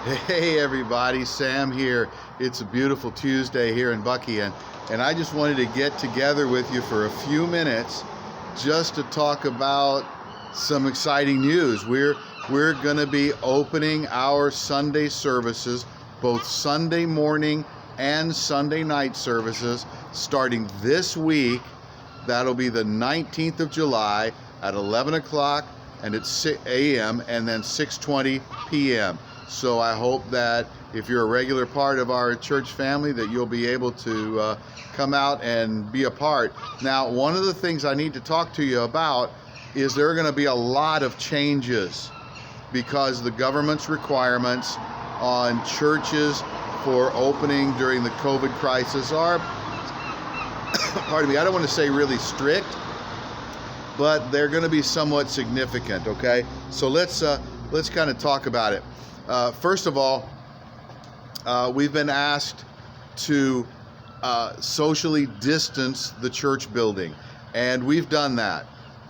Hey everybody, Sam here. It's a beautiful Tuesday here in Bucky, and I just wanted to get together with you for a few minutes just to talk about some exciting news. We're going to be opening our Sunday services, both Sunday morning and Sunday night services, starting this week. That'll be the 19th of July at 11 o'clock and at 6 a.m. and then 6:20 p.m. So I hope that if you're a regular part of our church family, that you'll be able to come out and be a part. Now, one of the things I need to talk to you about is there are going to be a lot of changes because the government's requirements on churches for opening during the COVID crisis are, pardon me, I don't want to say really strict, but they're going to be somewhat significant, okay? So let's kind of talk about it. First of all, we've been asked to socially distance the church building, and we've done that.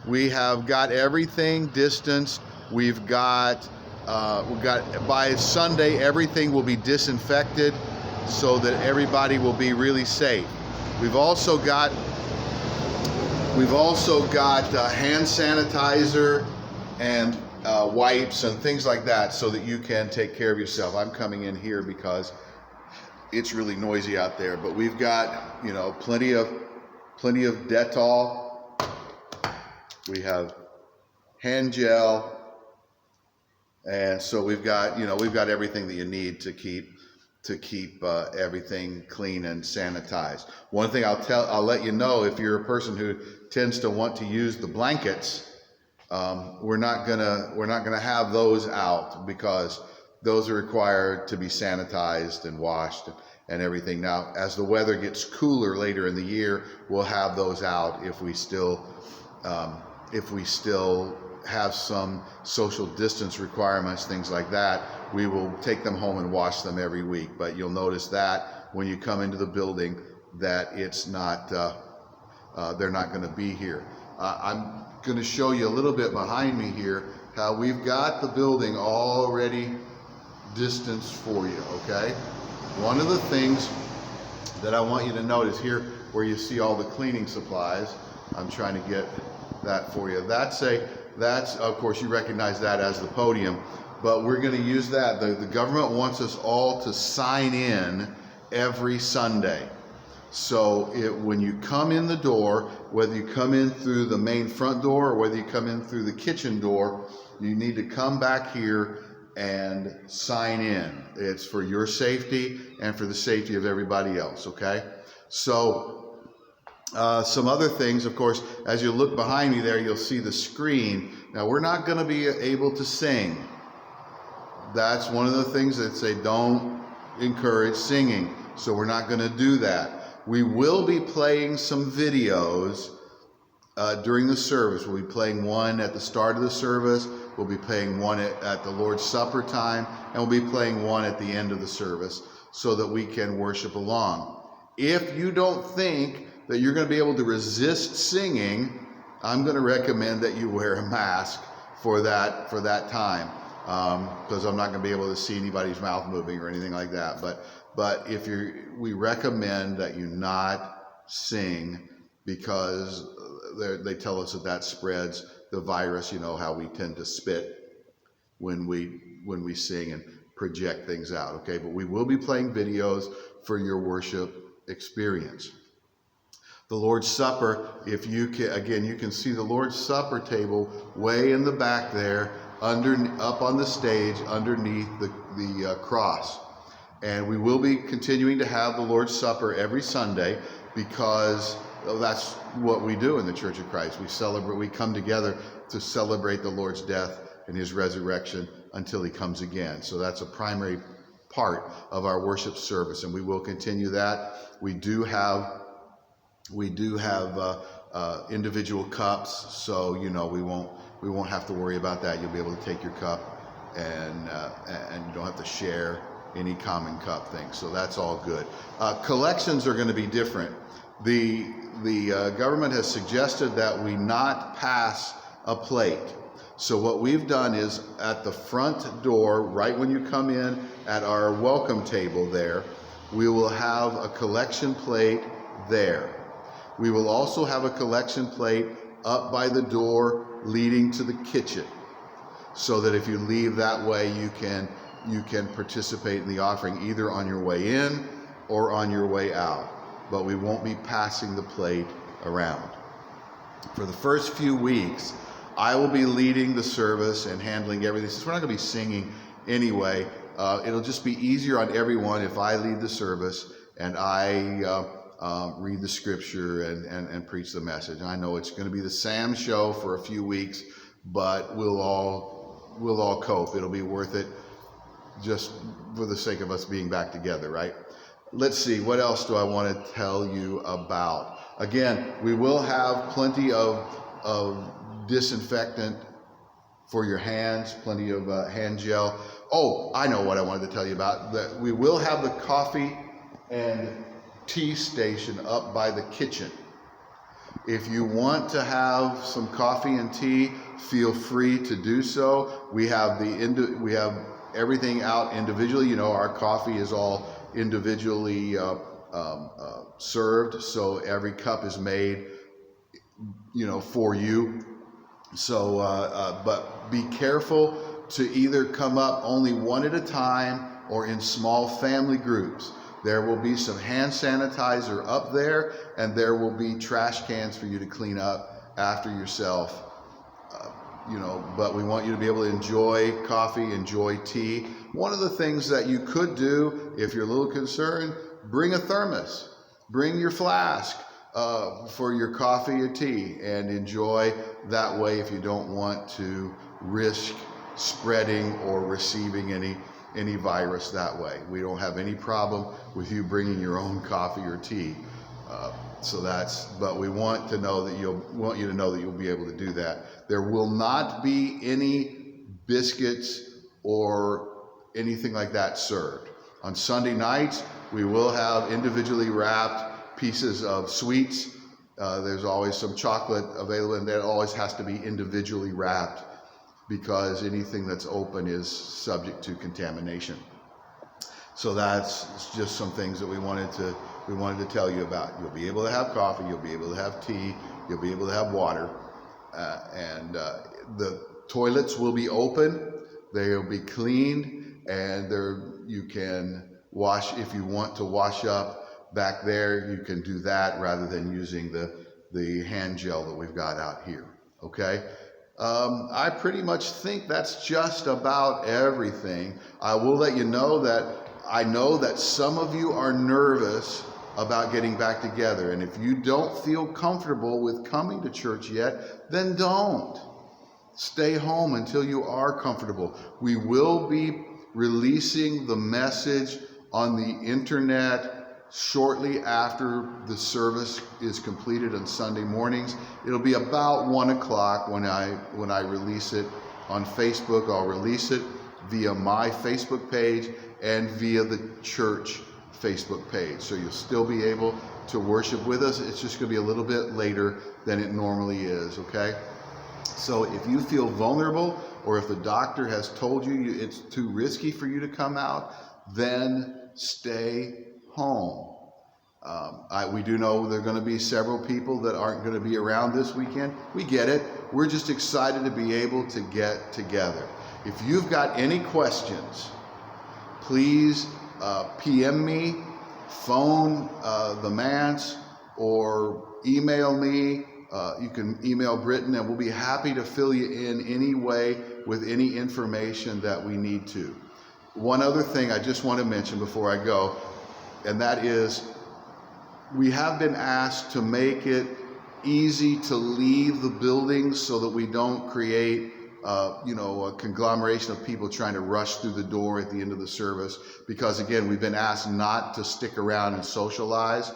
We have got everything distanced. We've got by Sunday, everything will be disinfected so that everybody will be really safe. We've also got hand sanitizer and wipes and things like that so that you can take care of yourself. I'm coming in here because it's really noisy out there, but we've got, plenty of Dettol. We have hand gel, and so we've got everything that you need to keep everything clean and sanitized. One thing I'll let you know, if you're a person who tends to want to use the blankets, we're not gonna have those out because those are required to be sanitized and washed and everything. Now, as the weather gets cooler later in the year, we'll have those out if we still have some social distance requirements, things like that. We will take them home and wash them every week. But you'll notice that when you come into the building, that it's not they're not going to be here. I'm going to show you a little bit behind me here how we've got the building already distanced for you, okay? One of the things that I want you to notice here, where you see all the cleaning supplies, I'm trying to get that for you. That's of course you recognize that as the podium, but we're going to use that. The government wants us all to sign in every Sunday. So when you come in the door, whether you come in through the main front door or whether you come in through the kitchen door, you need to come back here and sign in. It's for your safety and for the safety of everybody else, okay? So some other things, of course, as you look behind me there, you'll see the screen. Now, we're not going to be able to sing. That's one of the things that they don't encourage singing, so we're not going to do that. We will be playing some videos during the service. We'll be playing one at the start of the service, we'll be playing one at the Lord's Supper time, and we'll be playing one at the end of the service so that we can worship along. If you don't think that you're going to be able to resist singing, I'm going to recommend that you wear a mask for that time, because I'm not going to be able to see anybody's mouth moving or anything like that. But we recommend that you not sing because they tell us that spreads the virus. You know how we tend to spit when we sing and project things out. Okay, but we will be playing videos for your worship experience. The Lord's Supper, if you can, you can see the Lord's Supper table way in the back there, up on the stage underneath the cross. And we will be continuing to have the Lord's Supper every Sunday because that's what we do in the Church of Christ. We come together to celebrate the Lord's death and his resurrection until he comes again. So that's a primary part of our worship service, and we will continue that. We do have individual cups, so we won't have to worry about that. You'll be able to take your cup and you don't have to share any common cup things. So that's all good. Collections are going to be different. The government has suggested that we not pass a plate. So what we've done is at the front door, right when you come in at our welcome table there, we will have a collection plate there. We will also have a collection plate up by the door leading to the kitchen, so that if you leave that way, you can participate in the offering either on your way in or on your way out. But we won't be passing the plate around. For the first few weeks, I will be leading the service and handling everything. Since we're not going to be singing anyway, it'll just be easier on everyone if I lead the service and I read the scripture and preach the message. I know it's going to be the Sam show for a few weeks, but we'll all cope. It'll be worth it just for the sake of us being back together, right? Let's see, what else do I want to tell you about? Again, we will have plenty of disinfectant for your hands, plenty of hand gel. Oh, I know what I wanted to tell you about. That we will have the coffee and tea station up by the kitchen. If you want to have some coffee and tea, feel free to do so. We have everything out individually. You know, our coffee is all individually served, so every cup is made, you know, for you. So, but be careful to either come up only one at a time or in small family groups. There will be some hand sanitizer up there, and there will be trash cans for you to clean up after yourself. You know, but we want you to be able to enjoy coffee, enjoy tea. One of the things that you could do, if you're a little concerned, bring a thermos, bring your flask for your coffee or tea, and enjoy that way if you don't want to risk spreading or receiving any virus that way. We don't have any problem with you bringing your own coffee or tea. But we want you to know that you'll be able to do that. There will not be any biscuits or anything like that served. On Sunday nights, we will have individually wrapped pieces of sweets. There's always some chocolate available, and that always has to be individually wrapped because anything that's open is subject to contamination. So that's just some things that we wanted to tell you about. You'll be able to have coffee, you'll be able to have tea, you'll be able to have water, and the toilets will be open, they'll be cleaned, and you can wash, if you want to wash up back there, you can do that rather than using the hand gel that we've got out here, okay? I pretty much think that's just about everything. I will let you know that I know that some of you are nervous about getting back together, and if you don't feel comfortable with coming to church yet, then don't. Stay home until you are comfortable. We will be releasing the message on the internet shortly after the service is completed on Sunday mornings. It'll be about 1 o'clock when I release it on Facebook. I'll release it via my Facebook page and via the church Facebook page. So you'll still be able to worship with us. It's just going to be a little bit later than it normally is, okay? So if you feel vulnerable, or if the doctor has told you it's too risky for you to come out, then stay home. We do know there are going to be several people that aren't going to be around this weekend. We get it. We're just excited to be able to get together. If you've got any questions, please PM me, phone the Mance, or email me. You can email Britton, and we'll be happy to fill you in any way with any information that we need to. One other thing I just want to mention before I go, and that is we have been asked to make it easy to leave the building so that we don't create a conglomeration of people trying to rush through the door at the end of the service, because again, we've been asked not to stick around and socialize.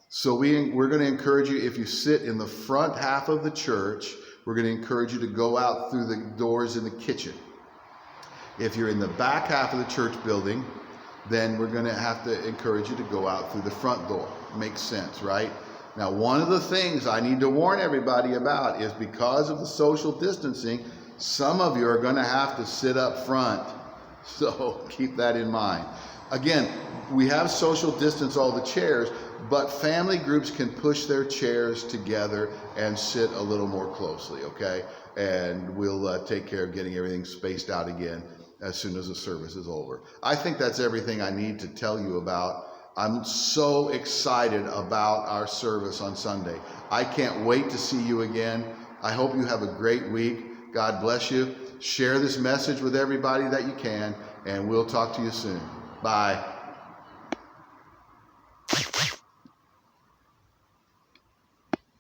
So we're going to encourage you, if you sit in the front half of the church, we're going to encourage you to go out through the doors in the kitchen. If you're in the back half of the church building, then we're going to have to encourage you to go out through the front door. Makes sense, right? Now, one of the things I need to warn everybody about is because of the social distancing, Some of you are going to have to sit up front, so keep that in mind. Again, we have social distance all the chairs, but family groups can push their chairs together and sit a little more closely, okay? And we'll take care of getting everything spaced out again as soon as the service is over. I think that's everything I need to tell you about. I'm so excited about our service on Sunday. I can't wait to see you again. I hope you have a great week. God bless you. Share this message with everybody that you can, and we'll talk to you soon. Bye.